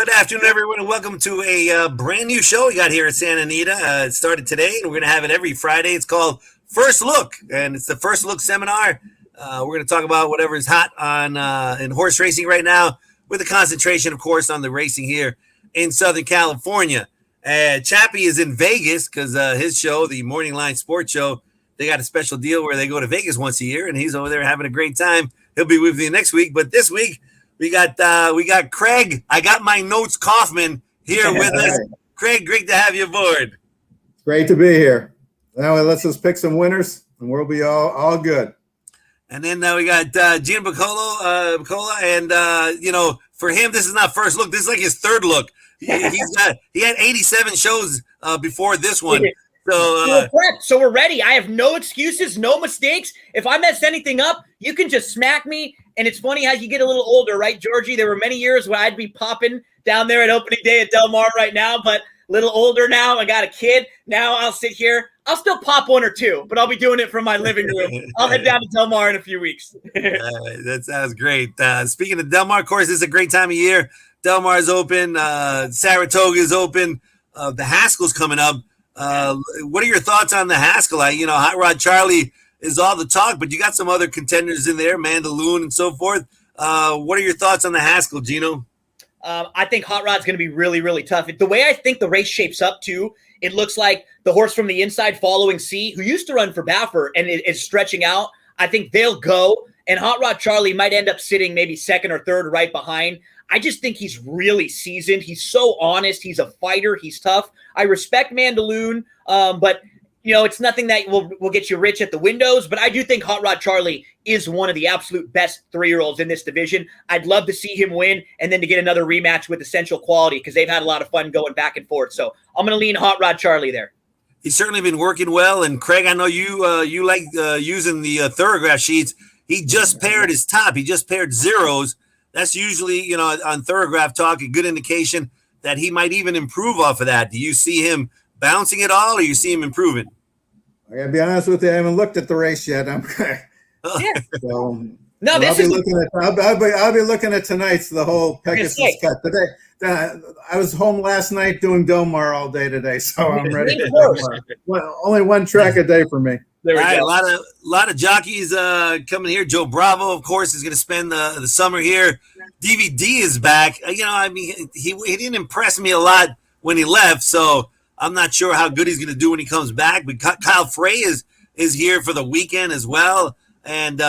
Good afternoon, everyone, and welcome to a brand new show we got here at Santa Anita. It started today, and we're going to have it every Friday. It's called First Look, and it's the First Look seminar. We're going to talk about whatever is hot on in horse racing right now, with a concentration, of course, on the racing here in Southern California. Chappie is in Vegas because his show, the Morning Line Sports Show, they got a special deal where they go to Vegas once a year, and he's over there having a great time. He'll be with you next week, but this week we got Craig. I got my notes Kaufman here with us. Craig, great to have you aboard. Great to be here. Now let's just pick some winners, and we'll be all good. And then we got Gino Picola, and for him, this is not first look. This is like his third look. He had 87 shows before this one. So we're ready. I have no excuses, no mistakes. If I mess anything up, you can just smack me. And it's funny how you get a little older, right, Georgie? There were many years where I'd be popping down there at opening day at Del Mar right now, but a little older now. I got a kid. Now I'll sit here. I'll still pop one or two, but I'll be doing it from my living room. I'll head down to Del Mar in a few weeks. That sounds great. Speaking of Del Mar, of course, this is a great time of year. Del Mar is open. Saratoga is open. The Haskell's coming up. What are your thoughts on the Haskell? Hot Rod Charlie is all the talk, but you got some other contenders in there, Mandaloon and so forth. What are your thoughts on the Haskell, Gino? I think Hot Rod's going to be really, really tough. The way I think the race shapes up, too, it looks like the horse from the inside following C, who used to run for Baffert and is stretching out. I think they'll go, and Hot Rod Charlie might end up sitting maybe second or third right behind. I just think he's really seasoned. He's so honest. He's a fighter. He's tough. I respect Mandaloon, but it's nothing that will get you rich at the windows. But I do think Hot Rod Charlie is one of the absolute best 3-year-olds in this division. I'd love to see him win and then to get another rematch with Essential Quality because they've had a lot of fun going back and forth. So I'm going to lean Hot Rod Charlie there. He's certainly been working well. And Craig, I know you like using the Thorograph sheets. He just paired his top. He just paired zeros. That's usually, on Thorograph Talk, a good indication that he might even improve off of that. Do you see him bouncing it all, or you see him improving? I gotta be honest with you, I haven't looked at the race yet. I'll be looking at tonight's the whole Pegasus Cut today. I was home last night doing Del Mar all day today, so I'm ready for Del Mar. Well, only one track a day for me. All right, a lot of jockeys coming here. Joe Bravo, of course, is going to spend the summer here. DVD is back. He didn't impress me a lot when he left, so I'm not sure how good he's going to do when he comes back. But Kyle Frey is here for the weekend as well, and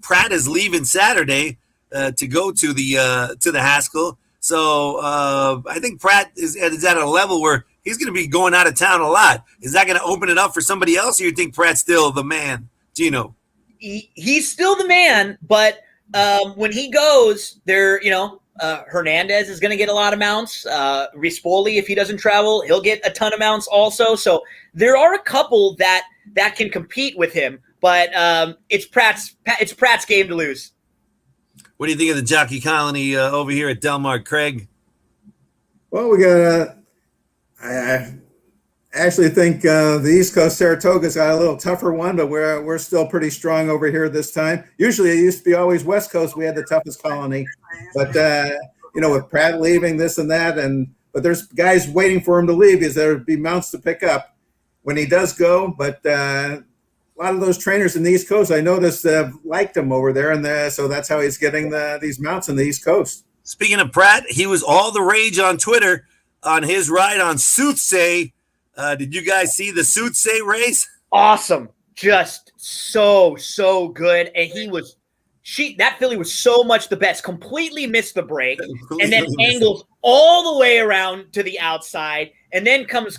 Pratt is leaving Saturday to go to the Haskell. So I think Pratt is at a level where he's going to be going out of town a lot. Is that going to open it up for somebody else, or you think Pratt's still the man, Gino? He's still the man, but when he goes there, Hernandez is going to get a lot of mounts. Rispoli, if he doesn't travel, he'll get a ton of mounts also. So there are a couple that can compete with him, but it's Pratt's game to lose. What do you think of the jockey colony over here at Del Mar, Craig? Well, we got I actually think the East Coast Saratoga's got a little tougher one, but we're still pretty strong over here this time. Usually it used to be always West Coast. We had the toughest colony, but with Pratt leaving this and that, but there's guys waiting for him to leave because there'd be mounts to pick up when he does go. But a lot of those trainers in the East Coast, I noticed, liked him over there, and so that's how he's getting these mounts in the East Coast. Speaking of Pratt, he was all the rage on Twitter on his ride on Soothsay. Did you guys see the Soothsay race? Awesome. Just so good. And that filly was so much the best. Completely missed the break and then angles all the way around to the outside and then comes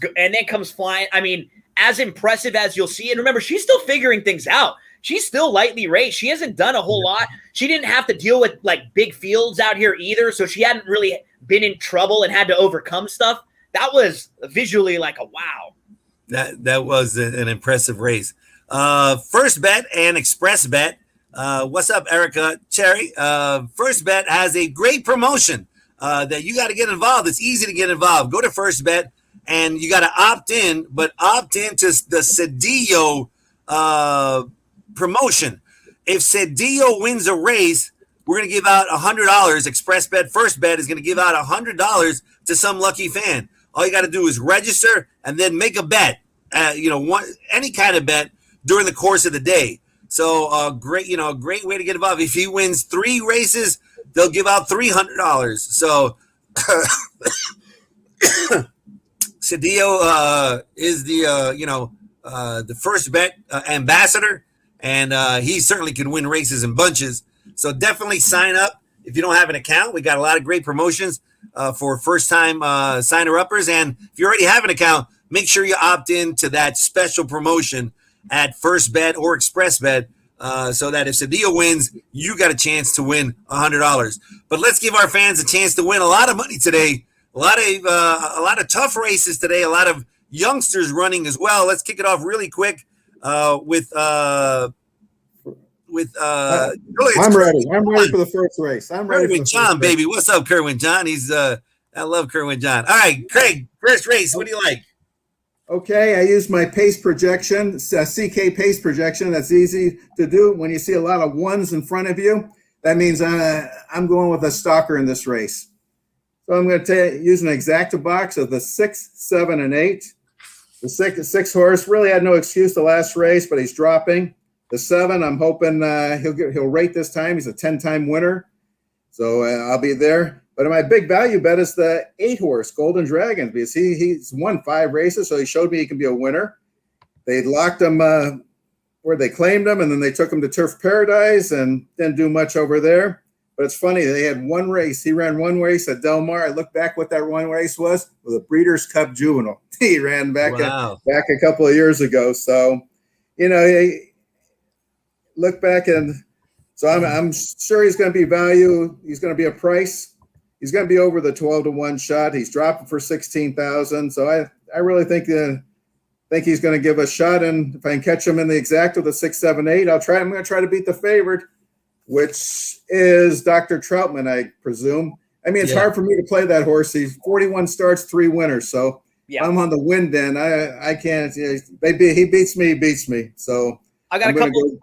flying. I mean, as impressive as you'll see. And remember, she's still figuring things out. She's still lightly raced. She hasn't done a whole lot. She didn't have to deal with like big fields out here either. So she hadn't really been in trouble and had to overcome stuff. That was visually like a wow. That was an impressive race. First Bet and Express Bet. What's up, Erica Cherry? First Bet has a great promotion that you got to get involved. It's easy to get involved. Go to First Bet and you got to opt in, but opt into the Cedillo promotion. If Cedillo wins a race, we're going to give out $100. Express Bet First Bet is going to give out $100 to some lucky fan. All you got to do is register and then make a bet. Any kind of bet during the course of the day. So great way to get involved. If he wins 3 races, they'll give out $300. So Cedillo is the first bet ambassador, and he certainly can win races in bunches. So definitely sign up if you don't have an account. We got a lot of great promotions for first-time signer-uppers, and if you already have an account, make sure you opt in to that special promotion at First Bet or Express Bet, so that if Cedillo wins, you got a chance to win $100. But let's give our fans a chance to win a lot of money today. A lot of tough races today. A lot of youngsters running as well. Let's kick it off really quick with. I'm ready. I'm ready for the first race. I'm ready Kerwin John, baby. What's up, Kerwin John? I love Kerwin John. All right, Craig. First race. What do you like? Okay, I use my pace projection, CK pace projection. That's easy to do. When you see a lot of ones in front of you, that means I'm going with a stalker in this race. So I'm going to use an exacta box of the 6, 7, and 8. The six horse really had no excuse the last race, but he's dropping. The 7, I'm hoping he'll rate this time. He's a 10-time winner, so I'll be there. But my big value bet is the 8 horse, Golden Dragon, because he's won 5 races, so he showed me he can be a winner. They locked him where they claimed him, and then they took him to Turf Paradise and didn't do much over there. But it's funny, they had one race. He ran one race at Del Mar. I looked back what that one race was with a Breeders' Cup Juvenile. He ran back a couple of years ago. So, look back, and so I'm sure he's going to be value. He's going to be a price. He's going to be over the 12-1 shot. He's dropping for 16,000. So I really think he's going to give a shot. And if I can catch him in the exact with the 6, 7, 8, I'm going to try to beat the favorite, which is Dr. Troutman, I presume. I mean, it's hard for me to play that horse. He's 41 starts, 3 winners. So I'm on the win den. I can't. He beats me. He beats me. So I got a couple.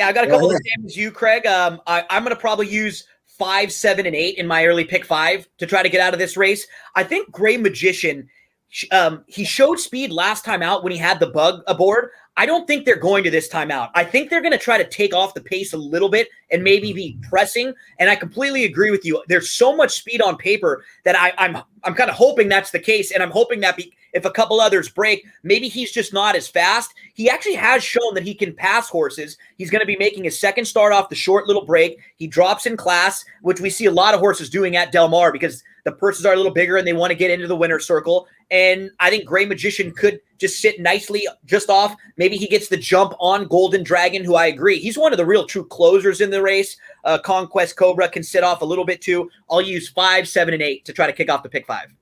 I got a couple the same as you, Craig. I'm going to probably use 5, 7, and 8 in my early pick 5 to try to get out of this race. I think Gray Magician, he showed speed last time out when he had the bug aboard. I don't think they're going to this time out. I think they're going to try to take off the pace a little bit and maybe be pressing. And I completely agree with you. There's so much speed on paper that I'm kind of hoping that's the case. And I'm hoping that if a couple others break, maybe he's just not as fast. He actually has shown that he can pass horses. He's going to be making his second start off the short little break. He drops in class, which we see a lot of horses doing at Del Mar because the purses are a little bigger and they want to get into the winner's circle. And I think Gray Magician could just sit nicely just off. Maybe he gets the jump on Golden Dragon, who I agree. He's one of the real true closers in the race. Conquest Cobra can sit off a little bit too. I'll use 5, 7, and 8 to try to kick off the pick 5.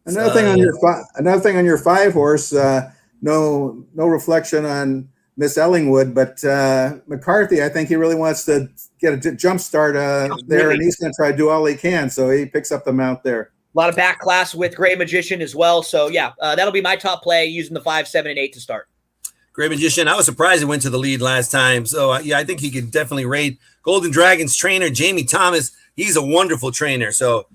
Another thing on your 5 horse, no reflection on Miss Ellingwood, but McCarthy, I think he really wants to get a jump start there, and he's going to try to do all he can. So he picks up the mount there. A lot of back class with Gray Magician as well. So, that'll be my top play using the 5, 7, and 8 to start. Gray Magician, I was surprised he went to the lead last time. So, I think he could definitely rate Golden Dragon's trainer, Jamie Thomas. He's a wonderful trainer. So,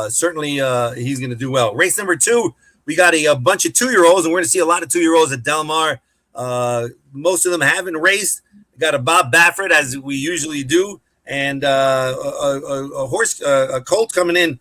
certainly he's going to do well. Race number 2, we got a bunch of 2-year-olds, and we're going to see a lot of 2-year-olds at Del Mar. Most of them haven't raced. We got a Bob Baffert, as we usually do, and a colt coming in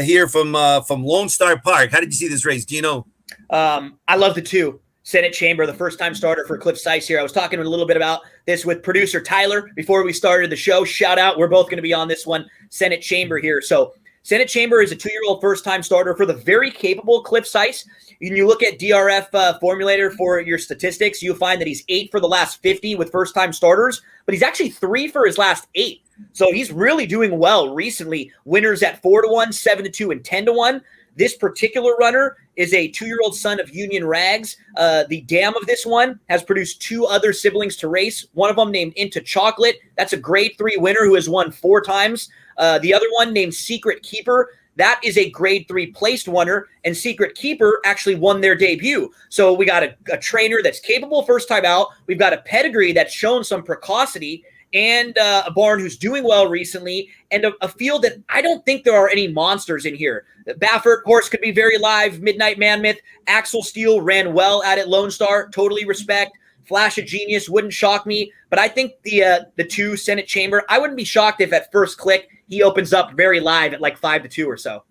here from Lone Star Park. How did you see this race, Gino? I love the 2. Senate Chamber, the first-time starter for Cliff Sice here. I was talking a little bit about this with producer Tyler before we started the show. Shout out. We're both going to be on this one, Senate Chamber here. So Senate Chamber is a 2-year-old first-time starter for the very capable Cliff Sice. When you look at DRF formulator for your statistics, you'll find that he's 8 for the last 50 with first-time starters, but he's actually 3 for his last 8. So he's really doing well recently. Winners at 4-1, 7-2, and 10-1. This particular runner is a 2-year-old son of Union Rags. The dam of this one has produced 2 other siblings to race. One of them named Into Chocolate. That's a grade 3 winner who has won 4 times. The other one named Secret Keeper. That is a grade 3 placed winner, and Secret Keeper actually won their debut. So we got a trainer that's capable first time out. We've got a pedigree that's shown some precocity and a barn who's doing well recently, and a field that I don't think there are any monsters in here. The Baffert horse could be very live. Midnight Mammoth, Axel Steele ran well at it. Lone Star, totally respect. Flash of Genius wouldn't shock me, but I think the 2 Senate Chamber, I wouldn't be shocked if at first click he opens up very live at like 5-2 or so.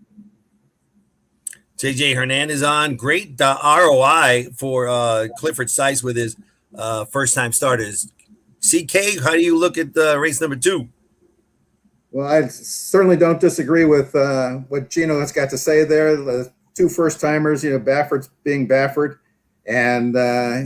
JJ Hernandez on. Great ROI for Clifford Sykes with his first-time starters. CK, how do you look at race number 2? Well, I certainly don't disagree with what Gino has got to say there. The 2 first-timers, Baffert's being Baffert, and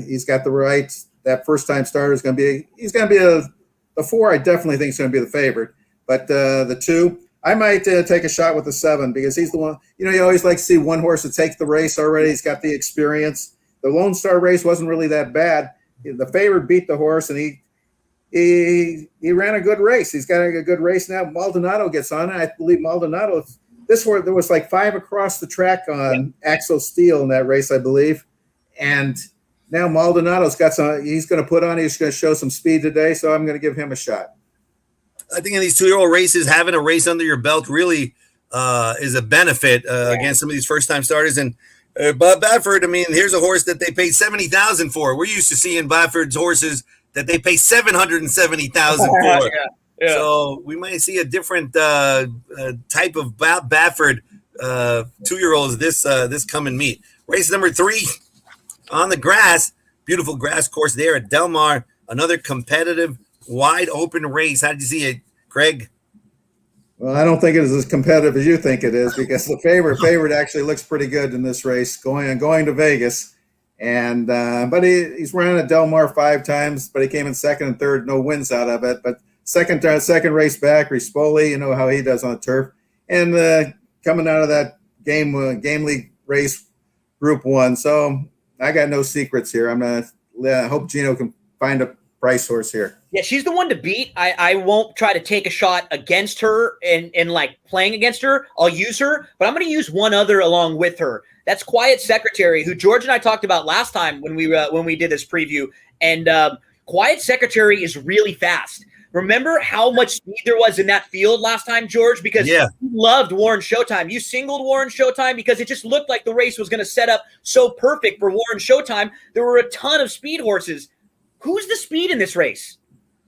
he's got the right. That first-time starter is going to be. He's going to be the 4. I definitely think is going to be the favorite, but the 2. I might take a shot with the 7 because he's the one, you always like to see one horse that takes the race already. He's got the experience. The Lone Star race wasn't really that bad. The favorite beat the horse, and he ran a good race. He's got a good race now. Maldonado gets on. I believe Maldonado, there was like 5 across the track on Axel Steele in that race, I believe. And now Maldonado's got he's going to put on, he's going to show some speed today. So I'm going to give him a shot. I think in these 2-year-old races, having a race under your belt really is a benefit against some of these first-time starters. And Bob Baffert, I mean, here's a horse that they paid $70,000 for. We're used to seeing Baffert's horses that they pay $770,000 for. Yeah. So we might see a different type of Baffert 2-year-olds this coming meet. Race number 3 on the grass, beautiful grass course there at Del Mar. Another competitive, wide open race. How did you see it, Craig? Well, I don't think it is as competitive as you think it is because the favorite actually looks pretty good in this race going to Vegas. And but he's ran at Del Mar 5 times, but he came in 2nd and 3rd, no wins out of it. But second race back, Rispoli, you know how he does on the turf. And coming out of that game league race, Group 1. So I got no secrets here. I'm gonna hope Gino can find a price horse here. Yeah, she's the one to beat. I won't try to take a shot against her and like playing against her. I'll use her, but I'm going to use one other along with her. That's Quiet Secretary, who George and I talked about last time when we did this preview. And Quiet Secretary is really fast. Remember how much speed there was in that field last time, George? Because you loved Warren Showtime. You singled Warren Showtime because it just looked like the race was going to set up so perfect for Warren Showtime. There were a ton of speed horses. Who's the speed in this race?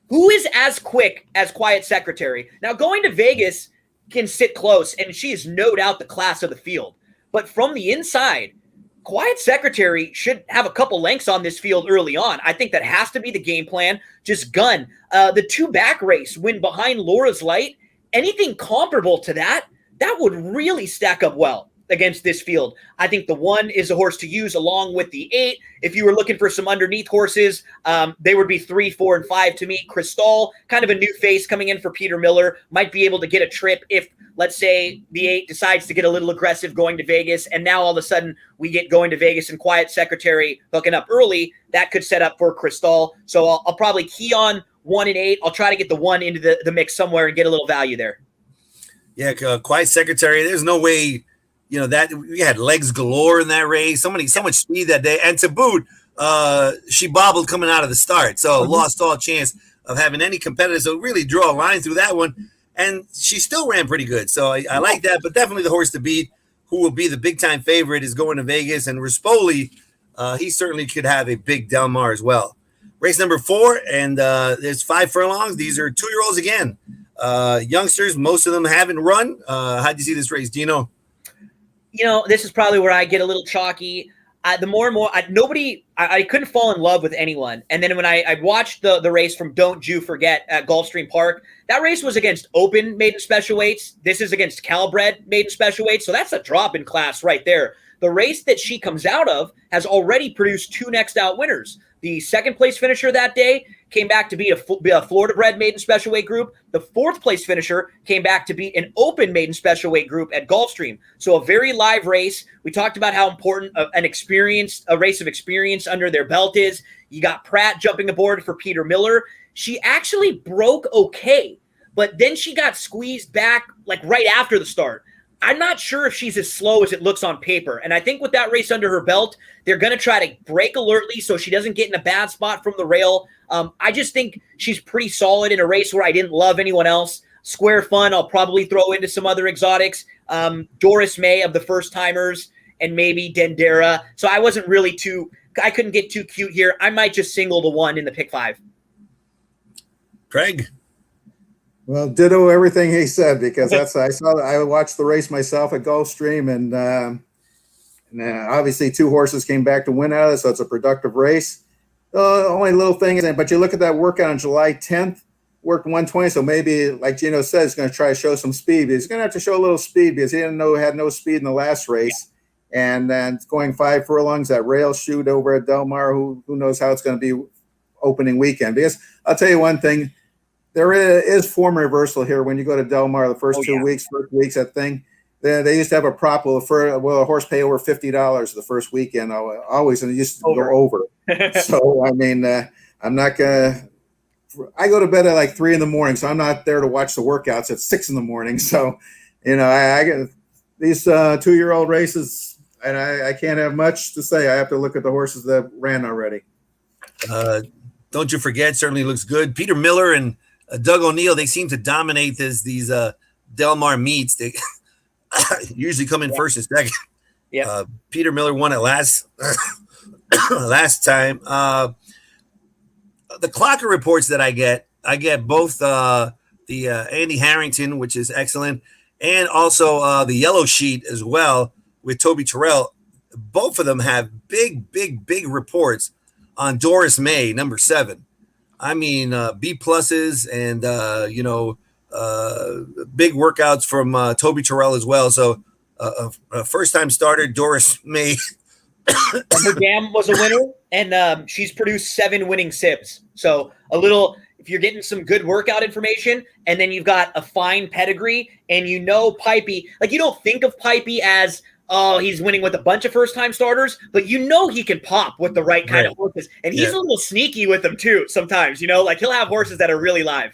Who is as quick as Quiet Secretary? Now, going to Vegas can sit close, and she is no doubt the class of the field. But from the inside, Quiet Secretary should have a couple lengths on this field early on. I think that has to be the game plan. Just gun. The 2-back race, when behind Laura's Light, anything comparable to that would really stack up well against this field. I think the 1 is a horse to use along with the 8. If you were looking for some underneath horses, they would be 3, 4, and 5 to me. Cristal, kind of a new face coming in for Peter Miller, might be able to get a trip if, let's say, the 8 decides to get a little aggressive going to Vegas, and now all of a sudden we get going to Vegas and Quiet Secretary hooking up early. That could set up for Cristal. So I'll probably key on 1 and 8. I'll try to get the 1 into the mix somewhere and get a little value there. Yeah, Quiet Secretary, there's no way. That we had legs galore in that race. So much speed that day. And to boot, she bobbled coming out of the start. So lost all chance of having any competitor. So really draw a line through that one. And she still ran pretty good. So I like that. But definitely the horse to beat, who will be the big-time favorite, is going to Vegas. And Rispoli, he certainly could have a big Del Mar as well. Race number 4, and there's 5 furlongs. These are 2-year-olds again. Youngsters, most of them haven't run. How'd you see this race, Gino? This is probably where I get a little chalky. The more and more, I couldn't fall in love with anyone. And then when I watched the race from Don't You Forget at Gulfstream Park, that race was against open maiden special weights. This is against Calbred maiden special weights. So that's a drop in class right there. The race that she comes out of has already produced 2 next out winners. The 2nd place finisher that day came back to beat a Florida bred maiden special weight group. The 4th place finisher came back to beat an open maiden special weight group at Gulfstream. So a very live race. We talked about how important a race of experience under their belt is. You got Pratt jumping aboard for Peter Miller. She actually broke okay, but then she got squeezed back like right after the start. I'm not sure if she's as slow as it looks on paper. And I think with that race under her belt, they're going to try to break alertly so she doesn't get in a bad spot from the rail. I just think she's pretty solid in a race where I didn't love anyone else. Square Fun, I'll probably throw into some other exotics. Doris May of the first timers, and maybe Dendera. So I wasn't really I couldn't get too cute here. I might just single the one in the pick 5. Craig? Well, ditto everything he said, because I watched the race myself at Gulfstream, and obviously 2 horses came back to win out of it, so it's a productive race. The only little thing is, but you look at that workout on July 10th, worked 120, so maybe, like Gino said, he's going to try to show some speed. But he's going to have to show a little speed because he had no speed in the last race. And then going 5 furlongs, that rail shoot over at Del Mar, who knows how it's going to be opening weekend. Because I'll tell you one thing, there is form reversal here when you go to Del Mar the first 2 weeks, that thing. They used to have a prop a horse pay over $50 the first weekend always, and it used to go over. So I mean, I'm not gonna. I go to bed at like 3 a.m, so I'm not there to watch the workouts at 6 a.m. So, I get these 2-year-old races, and I can't have much to say. I have to look at the horses that ran already. Don't you forget? Certainly looks good. Peter Miller and Doug O'Neill, they seem to dominate these Del Mar meets. They usually come in first and second. Yeah. Peter Miller won it last time. The Clocker reports that I get both the Andy Harrington, which is excellent, and also the Yellow Sheet as well with Toby Terrell. Both of them have big reports on Doris May, number 7. I mean, B pluses and, big workouts from Toby Terrell as well. So a first-time starter, Doris May. Her dam was a winner, and she's produced 7 winning sibs. So if you're getting some good workout information, and then you've got a fine pedigree, and Pipey, like you don't think of Pipey as, oh, he's winning with a bunch of first-time starters, but he can pop with the right kind of horses. And he's a little sneaky with them too sometimes, like he'll have horses that are really live.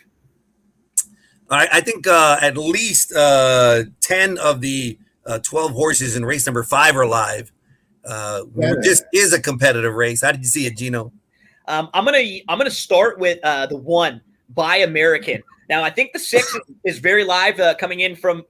I think at least 10 of the 12 horses in race number 5 are live. This is a competitive race. How did you see it, Gino? I'm gonna start with the 1, Buy American. Now, I think the 6 is very live, coming in from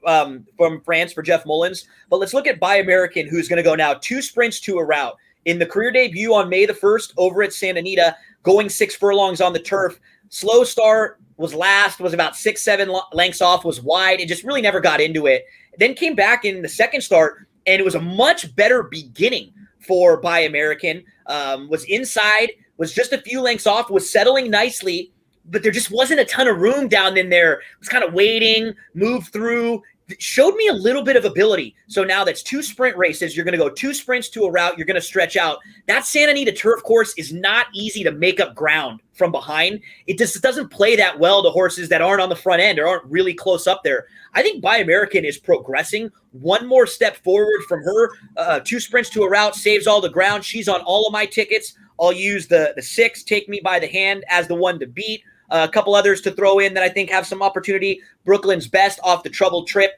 France for Jeff Mullins. But let's look at Buy American, who's going to go now 2 sprints to a route. In the career debut on May the 1st over at Santa Anita, going 6 furlongs on the turf. Slow start, was last, was about 6-7 lengths off, was wide. It just really never got into it. Then came back in the second start, and it was a much better beginning for Buy American. Was inside, was just a few lengths off, was settling nicely, but there just wasn't a ton of room down in there. It was kind of waiting, moved through, showed me a little bit of ability. So now that's 2 sprint races. You're going to go 2 sprints to a route. You're going to stretch out. That Santa Anita turf course is not easy to make up ground from behind. It just doesn't play that well to horses that aren't on the front end or aren't really close up there. I think Buy American is progressing. 1 more step forward from her. 2 sprints to a route, saves all the ground. She's on all of my tickets. I'll use the 6, Take Me by the Hand, as the one to beat. A couple others to throw in that I think have some opportunity. Brooklyn's Best off the Troubled Trip,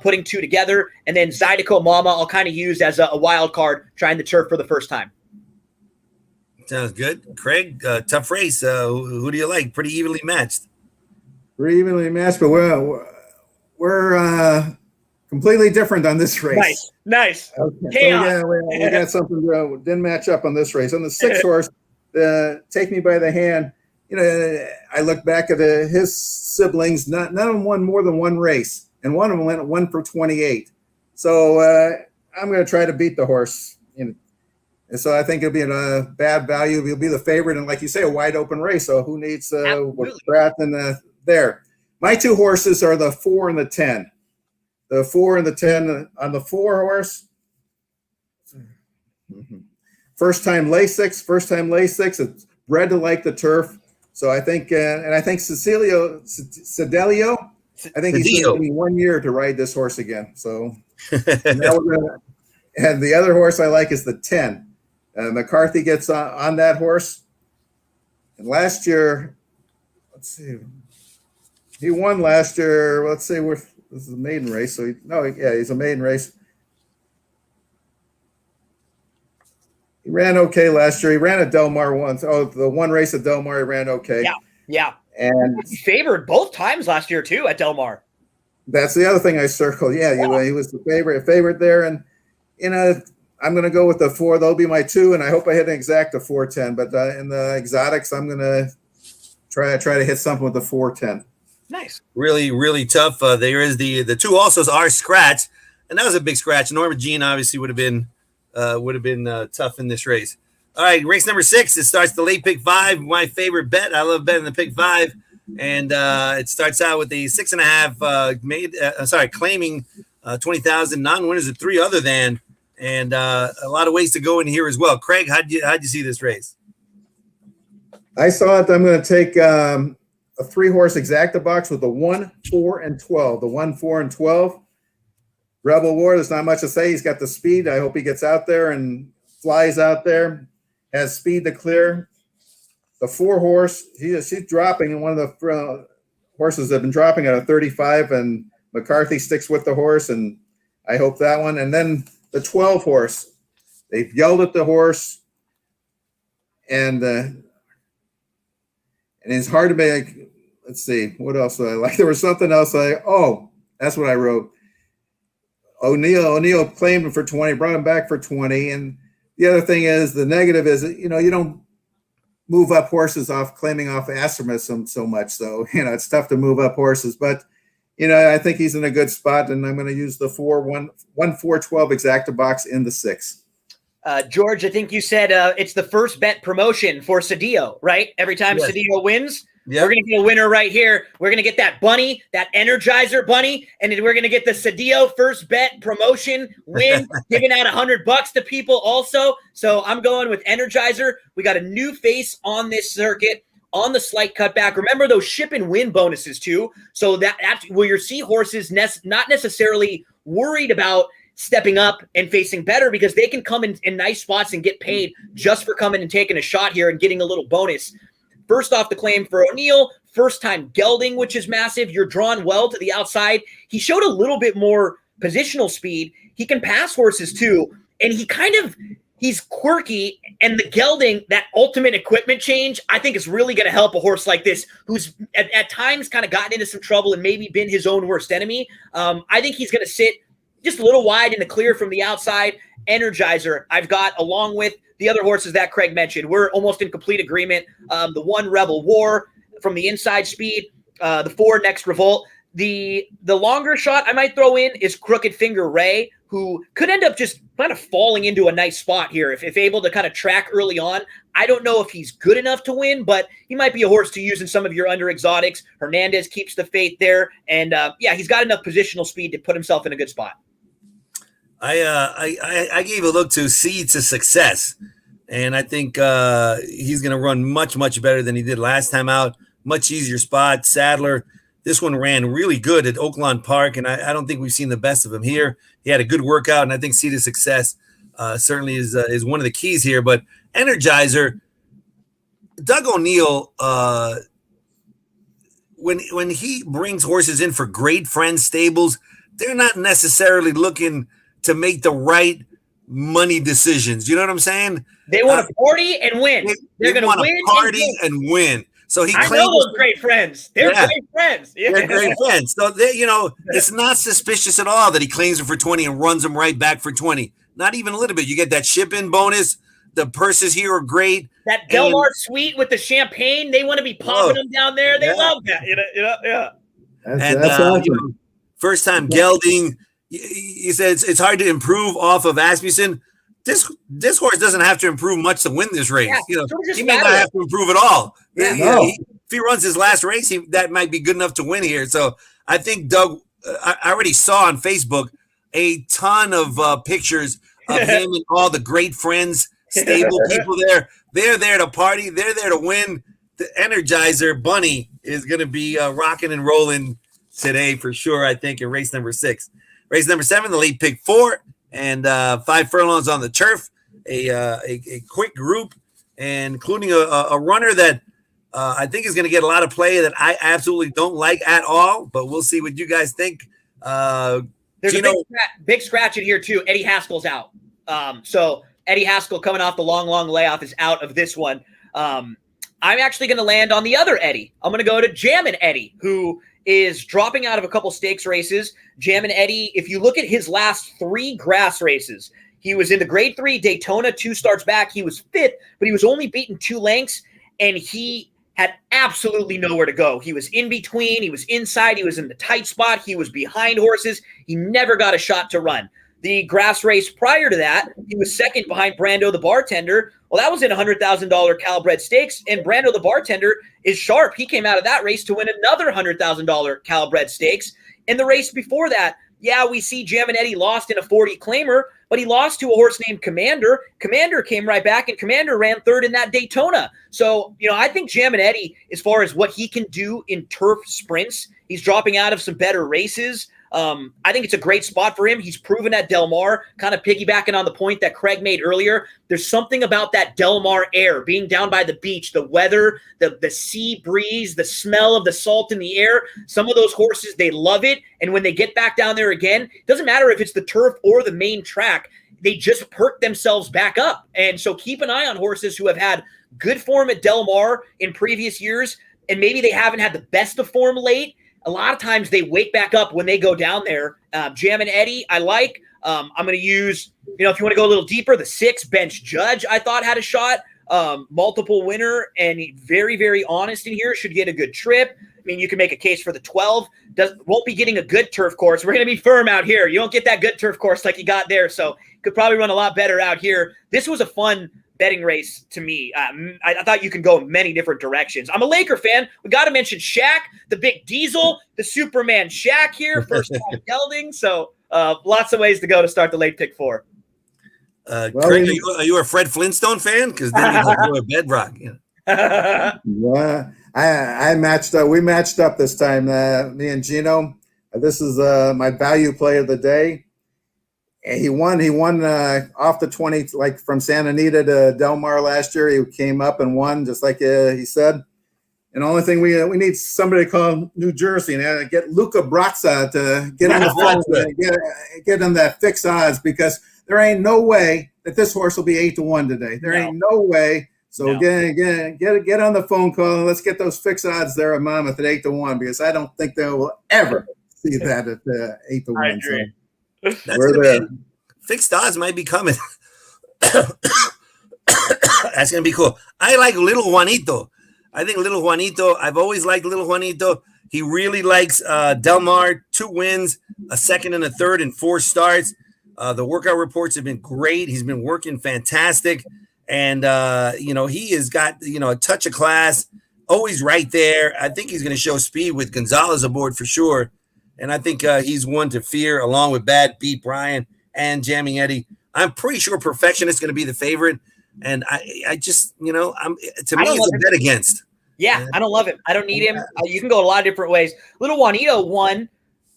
putting 2 together. And then Zydeco Mama I'll kind of use as a wild card, trying the turf for the first time. Sounds good. Craig, tough race. Who do you like? Pretty evenly matched. Pretty evenly matched, but we're completely different on this race. Nice. Okay. So we got something didn't match up on this race. On the 6th horse, Take Me by the Hand, I look back at his siblings. None of them won more than 1 race, and one of them went 1 for 28. So I'm going to try to beat the horse. And so I think it'll be a bad value. He'll be the favorite, and like you say, a wide open race. So who needs Pratt and there? My 2 horses are the 4 and the 10. The 4 and the 10 on the 4 horse. First time Lasix. It's bred to like the turf. So I think, and I think Sedelio, I think he's going to be 1 year to ride this horse again. So, and the other horse I like is the 10. McCarthy gets on that horse. And last year, let's see, he won last year. Let's say we're this is a maiden race. So he's a maiden race. He ran okay last year. He ran at Del Mar once. Oh, the one race at Del Mar, he ran okay. Yeah. And he favored both times last year too at Del Mar. That's the other thing I circled. Yeah, he was the favorite there. And, I'm going to go with the 4. They'll be my 2, and I hope I hit an exact 410. But in the exotics, I'm going to try to hit something with the 410. Nice. Really, really tough. There is the 2 alsos are scratch, and that was a big scratch. Norma Jean obviously would have been tough in this race. All right, race number 6. It starts the late pick 5. My favorite bet. I love betting the pick 5, and it starts out with the 6.5 claiming 20,000 non-winners of 3 other than, and a lot of ways to go in here as well. Craig, how'd you see this race? I saw it. I'm going to take a 3-horse exacta box with the 1, 4, and 12. The 1, 4, and 12. Rebel War. There's not much to say. He's got the speed. I hope he gets out there and flies out there. Has speed to clear. The 4-horse. She's dropping, and one of the horses have been dropping at a 35, and McCarthy sticks with the horse, and I hope that one. And then the 12-horse. They've yelled at the horse, and it's hard to make. Let's see, what else did I like? There was something else. That's what I wrote. O'Neill claimed him for 20, brought him back for 20. And the other thing is, the negative is, you don't move up horses claiming off Astermus so much. So, it's tough to move up horses. But, I think he's in a good spot, and I'm going to use the 1, 4, 12 exacta box in the 6. George, I think you said it's the first bet promotion for Cedillo, right? Every time Cedillo wins, we're going to get a winner right here. We're going to get that bunny, that Energizer bunny, and then we're going to get the Cedillo first bet promotion win, giving out $100 to people also. So I'm going with Energizer. We got a new face on this circuit on the slight cutback. Remember those ship and win bonuses too. So that's where you see horses not necessarily worried about stepping up and facing better, because they can come in nice spots and get paid just for coming and taking a shot here and getting a little bonus. First off, the claim for O'Neill, first time gelding, which is massive. You're drawn well to the outside. He showed a little bit more positional speed. He can pass horses too. And he's quirky. And the gelding, that ultimate equipment change, I think is really going to help a horse like this, who's at times kind of gotten into some trouble and maybe been his own worst enemy. I think he's going to sit just a little wide in the clear from the outside. Energizer, I've got, along with the other horses that Craig mentioned. We're almost in complete agreement. The 1, Rebel War, from the inside speed. The 4, Next Revolt. The longer shot I might throw in is Crooked Finger Ray, who could end up just kind of falling into a nice spot here if able to kind of track early on. I don't know if he's good enough to win, but he might be a horse to use in some of your under exotics. Hernandez keeps the faith there. And he's got enough positional speed to put himself in a good spot. I gave a look to Seed to Success, and I think he's going to run much, much better than he did last time out. Much easier spot. Sadler, this one ran really good at Oaklawn Park, and I don't think we've seen the best of him here. He had a good workout, and I think Seed to Success certainly is one of the keys here. But Energizer, Doug O'Neill, when he brings horses in for Great Friends stables, they're not necessarily looking to make the right money decisions. You know what I'm saying? They want to party and win. They're going to win party and win. So I know those great friends. They're great friends. Yeah. They're great friends. So it's not suspicious at all that he claims them for 20 and runs them right back for 20. Not even a little bit. You get that ship-in bonus. The purses here are great. That Del Mar suite with the champagne, they want to be popping them down there. They love that. Yeah. That's awesome. First time gelding. He says it's hard to improve off of Asmussen. This horse doesn't have to improve much to win this race. He may not have to improve at all. If he runs his last race, that might be good enough to win here. So I think Doug, I already saw on Facebook a ton of pictures of him and all the Great Friends stable people there. They're there to party. They're there to win. The Energizer Bunny is going to be rocking and rolling today for sure, I think, in race number 6. Race number 7, the late pick 4, and 5 furlongs on the turf. A quick group, and including a runner that I think is going to get a lot of play that I absolutely don't like at all. But we'll see what you guys think. There's Gino, a big scratch in here too. Eddie Haskell's out. So Eddie Haskell coming off the long layoff is out of this one. I'm actually going to land on the other Eddie. I'm going to go to Jammin' Eddie, who is dropping out of a couple stakes races. Jammin' Eddie, if you look at his last 3 grass races, he was in the grade 3 Daytona 2 starts back. He was 5th, but he was only beaten 2 lengths, and he had absolutely nowhere to go. He was in between. He was inside. He was in the tight spot. He was behind horses. He never got a shot to run. The grass race prior to that, he was 2nd behind Brando the Bartender. Well, that was in $100,000 Calbred Stakes, and Brando the Bartender is sharp. He came out of that race to win another $100,000 Calbred Stakes. And the race before that, yeah, we see Jammin' Eddie lost in a 40 claimer, but he lost to a horse named Commander. Commander came right back, and Commander ran 3rd in that Daytona. So, I think Jammin' Eddie, as far as what he can do in turf sprints, he's dropping out of some better races. I think it's a great spot for him. He's proven at Del Mar, kind of piggybacking on the point that Craig made earlier. There's something about that Del Mar air, being down by the beach, the weather, the sea breeze, the smell of the salt in the air. Some of those horses, they love it. And when they get back down there again, it doesn't matter if it's the turf or the main track, they just perk themselves back up. And so keep an eye on horses who have had good form at Del Mar in previous years, and maybe they haven't had the best of form late. A lot of times they wake back up when they go down there. Jammin' Eddie, I like. I'm going to use, if you want to go a little deeper, the 6 Bench Judge, I thought had a shot. Multiple winner and very, very honest in here. Should get a good trip. I mean, you can make a case for the 12. Won't be getting a good turf course. We're going to be firm out here. You don't get that good turf course like you got there. So could probably run a lot better out here. This was a fun betting race to me. I thought you can go in many different directions. I'm a Laker fan. We got to mention Shaq, the big diesel, the Superman Shaq here, first time gelding. So lots of ways to go to start the late pick 4. Craig, are you a Fred Flintstone fan? Because then you're a Bedrock. Yeah, I matched up. We matched up this time, me and Gino. This is my value play of the day. And he won off the 20, like from Santa Anita to Del Mar last year. He came up and won, just like he said. And the only thing we need somebody to call New Jersey and get Luca Brazza to get on the phone, get him that fixed odds, because there ain't no way that this horse will be 8-1 today. There ain't no way. So get on the phone call and let's get those fixed odds there at Monmouth at 8-1, because I don't think they will ever see that at 8-1. I agree. We're there. Fixed odds might be coming. That's going to be cool. I like Little Juanito. I think Little Juanito, I've always liked Little Juanito. He really likes Del Mar, 2 wins, a 2nd and a 3rd in 4 starts. The workout reports have been great. He's been working fantastic. And, he has got, a touch of class, always right there. I think he's going to show speed with Gonzalez aboard for sure. And I think he's one to fear, along with Bad Beat Brian and Jammin' Eddie. I'm pretty sure Perfectionist is going to be the favorite. And I just, to me, it's a bet against. Yeah, I don't love him. I don't need him. You can go a lot of different ways. Little Juanito won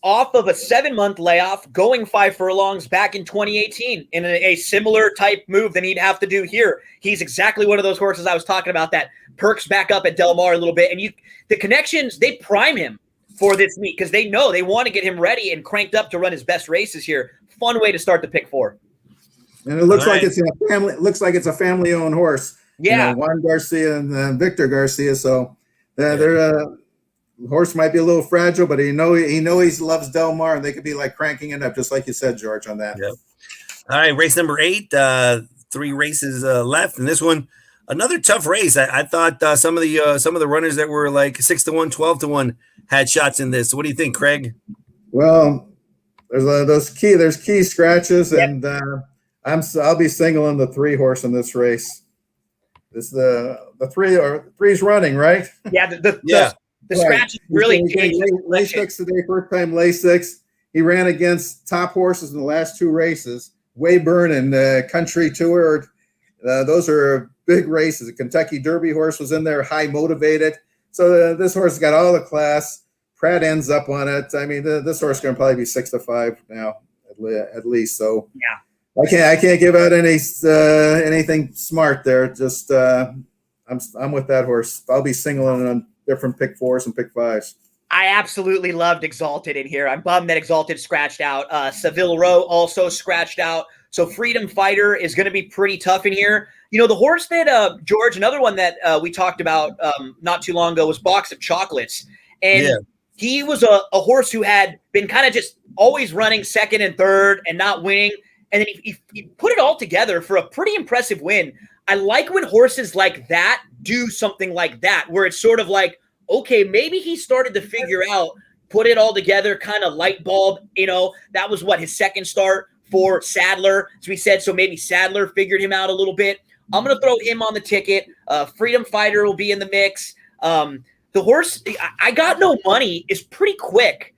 off of a 7-month layoff, going 5 furlongs back in 2018 in a similar type move than he'd have to do here. He's exactly one of those horses I was talking about that perks back up at Del Mar a little bit. And the connections, they prime him for this meet because they know they want to get him ready and cranked up to run his best races here. Fun way to start the pick 4. And it looks like it's a family. It looks like it's a family-owned horse. Yeah, Juan Garcia and Victor Garcia. So they're horse might be a little fragile, but he loves Del Mar, and they could be like cranking it up, just like you said, George, on that. Yep. All right, race number 8. 3 races left, and this one another tough race. I thought some of the runners that were like 6-1, 12-1 had shots in this. So what do you think, Craig? Well, there's key scratches, yep. And I'll be singling the 3 horse in this race. This the 3's running, right? Yeah, the scratches really changed. Lay 6 today, first time lay 6. He ran against top horses in the last 2 races. Wayburn and Country Tour. Those are big races. The Kentucky Derby horse was in there, high motivated. So this horse has got all the class. Pratt ends up on it. I mean, this horse is going to probably be 6-5 now, at least. So yeah, I can't give out anything smart there. Just I'm with that horse. I'll be singling on different pick 4s and pick 5s. I absolutely loved Exalted in here. I'm bummed that Exalted scratched out. Seville Row also scratched out. So Freedom Fighter is going to be pretty tough in here. You know, the horse that, George, another one that we talked about not too long ago was Box of Chocolates. And he was a horse who had been kind of just always running second and third and not winning. And then he put it all together for a pretty impressive win. I like when horses like that do something like that, where it's sort of like, okay, maybe he started to figure out, put it all together, kind of light bulb. You know, that was what his second start for Sadler, as we said. So maybe Sadler figured him out a little bit. I'm going to throw him on the ticket. Freedom Fighter will be in the mix. The horse, I Got No Money, is pretty quick.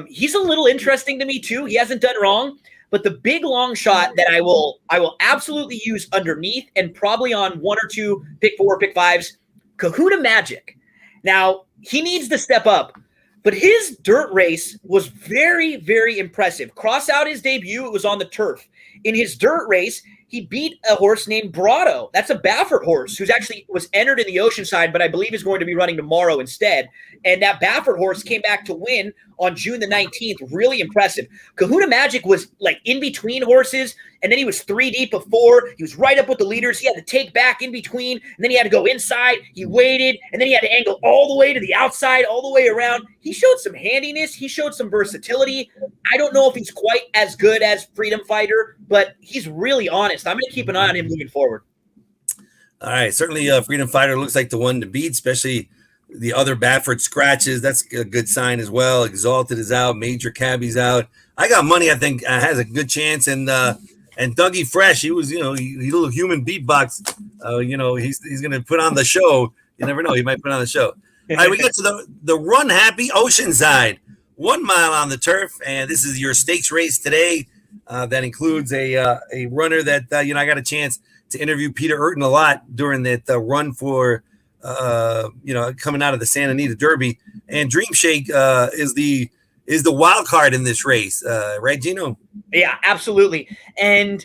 He's a little interesting to me too. He hasn't done wrong. But the big long shot that I will absolutely use underneath and probably on one or two pick 4, pick 5s, Kahuna Magic. Now, he needs to step up, but his dirt race was very, very impressive. Cross out his debut, it was on the turf. In his dirt race, he beat a horse named Brado. That's a Baffert horse who's actually was entered in the Oceanside, but I believe is going to be running tomorrow instead. And that Baffert horse came back to win on June the 19th. Really impressive. Kahuna Magic was like in between horses, and then he was 3 deep of 4. He was right up with the leaders. He had to take back in between, and then he had to go inside. He waited, and then he had to angle all the way to the outside, all the way around. He showed some handiness. He showed some versatility. I don't know if he's quite as good as Freedom Fighter, but he's really honest. I'm going to keep an eye on him moving forward. All right. Certainly, Freedom Fighter looks like the one to beat, especially the other Baffert scratches. That's a good sign as well. Exalted is out. Major Cabby's out. I Got Money, I think, has a good chance. And Dougie Fresh, he was, he little human beatbox. He's going to put on the show. You never know. He might put on the show. All right, we get to the Run Happy Oceanside. 1 mile on the turf. And this is your stakes race today. That includes a runner that, I got a chance to interview Peter Urton a lot during that run for, coming out of the Santa Anita Derby. And Dream Shake is the wild card in this race, right, Gino? Yeah, absolutely. And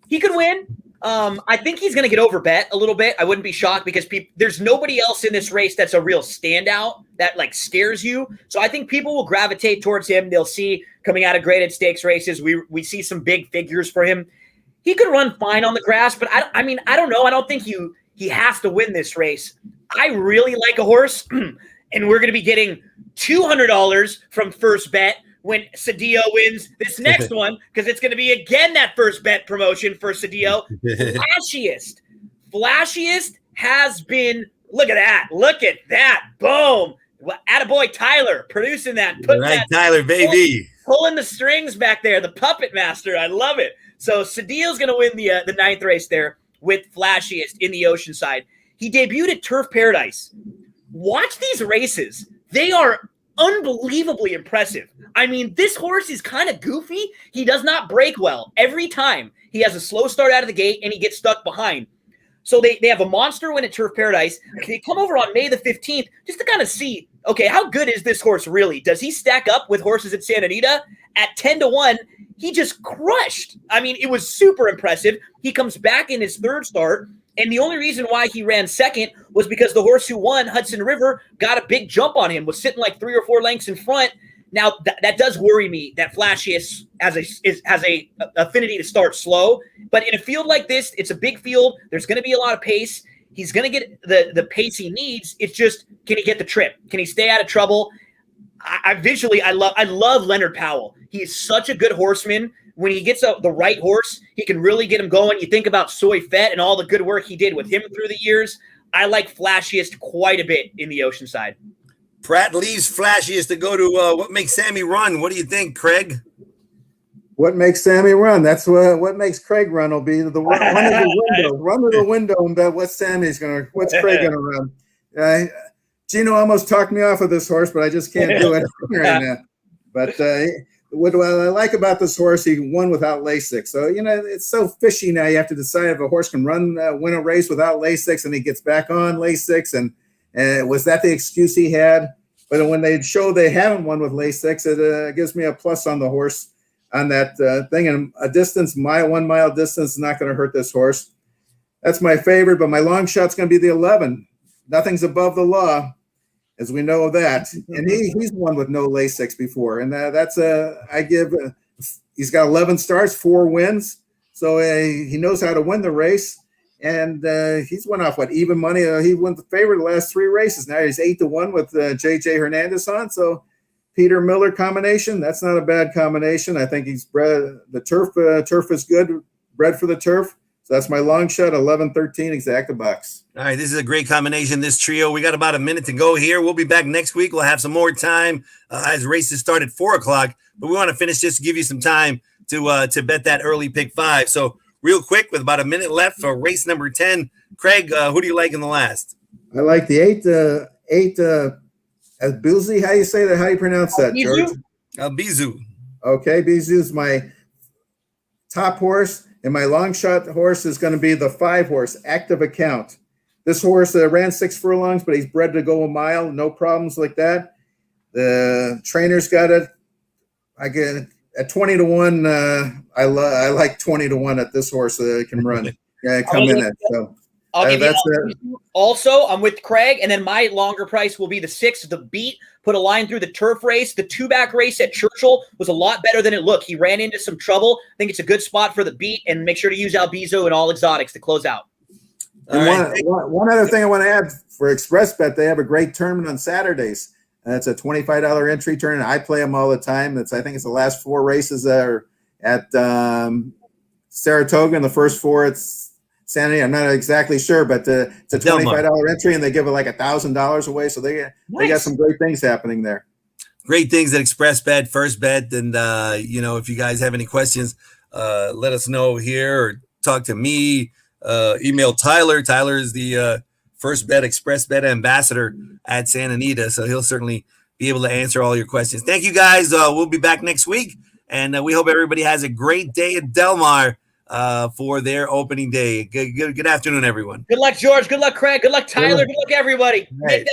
he could win. I think he's going to get overbet a little bit. I wouldn't be shocked because there's nobody else in this race that's a real standout that like scares you. So I think people will gravitate towards him. They'll see coming out of graded stakes races, we see some big figures for him. He could run fine on the grass, but I don't know. I don't think he has to win this race. I really like a horse, and we're going to be getting $200 from First Bet when Cedillo wins this next one, because it's going to be again that First Bet promotion for Cedillo. Flashiest has been, look at that, boom. Attaboy Tyler producing that. Tyler, baby. Pulling the strings back there, the puppet master. I love it. So Cedillo's going to win the 9th race there with Flashiest in the Oceanside. He debuted at Turf Paradise. Watch these races. They are unbelievably impressive. I mean, this horse is kind of goofy. He does not break well. Every time he has a slow start out of the gate and he gets stuck behind. So they have a monster win at Turf Paradise. They come over on May the 15th just to kind of see, okay, how good is this horse really? Does he stack up with horses at Santa Anita? At 10-1, he just crushed. I mean, it was super impressive. He comes back in his 3rd start. And the only reason why he ran second was because the horse who won, Hudson River, got a big jump on him, was sitting like 3 or 4 lengths in front. Now, that does worry me that Flashiest has a affinity to start slow. But in a field like this, it's a big field. There's going to be a lot of pace. He's going to get the pace he needs. It's just, can he get the trip? Can he stay out of trouble? I love Leonard Powell. He is such a good horseman. When he gets the right horse, he can really get him going. You think about Soy Fett and all the good work he did with him through the years. I like Flashiest quite a bit in the Oceanside. Pratt leaves Flashiest to go to What Makes Sammy Run. What do you think, Craig? What makes Sammy run? That's what makes Craig run. Will be the run to the window. Run to the window and bet what's Craig gonna run. Gino almost talked me off of this horse, but I just can't do it right now. But what I like about this horse, he won without Lasix. So, it's so fishy now. You have to decide if a horse can win a race without Lasix, and he gets back on Lasix. And was that the excuse he had? But when they show they haven't won with Lasix, it gives me a plus on the horse on that thing. And a distance, 1 mile distance is not going to hurt this horse. That's my favorite, but my long shot's going to be the 11. Nothing's above the law. as we know that. And he's won with no Lasix before. And he's got 11 starts, 4 wins. So he knows how to win the race. And he's went off even money. He won the favorite the last 3 races. Now he's 8-1 with JJ Hernandez on. So Peter Miller combination, that's not a bad combination. I think he's bred the turf. Turf is good, bred for the turf. So that's my long shot, 11-13 exacta box. All right, this is a great combination, this trio. We got about a minute to go here. We'll be back next week. We'll have some more time as races start at 4 o'clock. But we want to finish this to give you some time to bet that early pick 5. So real quick, with about a minute left for race number 10, Craig, who do you like in the last? I like the 8 Bizu. How you say that? How you pronounce that, George? Bizu. Okay, Bizu's my top horse. And my long shot horse is going to be the 5 horse, Active Account. This horse ran 6 furlongs, but he's bred to go a mile, no problems like that. The trainer's got it. I get at 20-1. I like 20-1 at this horse that can run. Come in at. So I'll give you also, I'm with Craig, and then my longer price will be the 6, the Beat. Put a line through the turf race. The 2-back race at Churchill was a lot better than it looked. He ran into some trouble. I think it's a good spot for the Beat, and make sure to use Albizo and All Exotics to close out. One other thing I want to add for Express Bet, they have a great tournament on Saturdays. It's a $25 entry tournament. I play them all the time. I think it's the last 4 races that are at Saratoga, and the first 4 it's Sanity. I'm not exactly sure, but it's a $25 entry, and they give it like $1,000 away. So they got some great things happening there. Great things at Express Bet, First Bet, and if you guys have any questions, let us know here or talk to me. Email Tyler. Tyler is the First Bet Express Bet ambassador at Santa Anita, so he'll certainly be able to answer all your questions. Thank you, guys. We'll be back next week, and we hope everybody has a great day at Del Mar for their opening day. Good afternoon, everyone. Good luck, George. Good luck, Craig. Good luck, Tyler. Good luck, everybody. Right.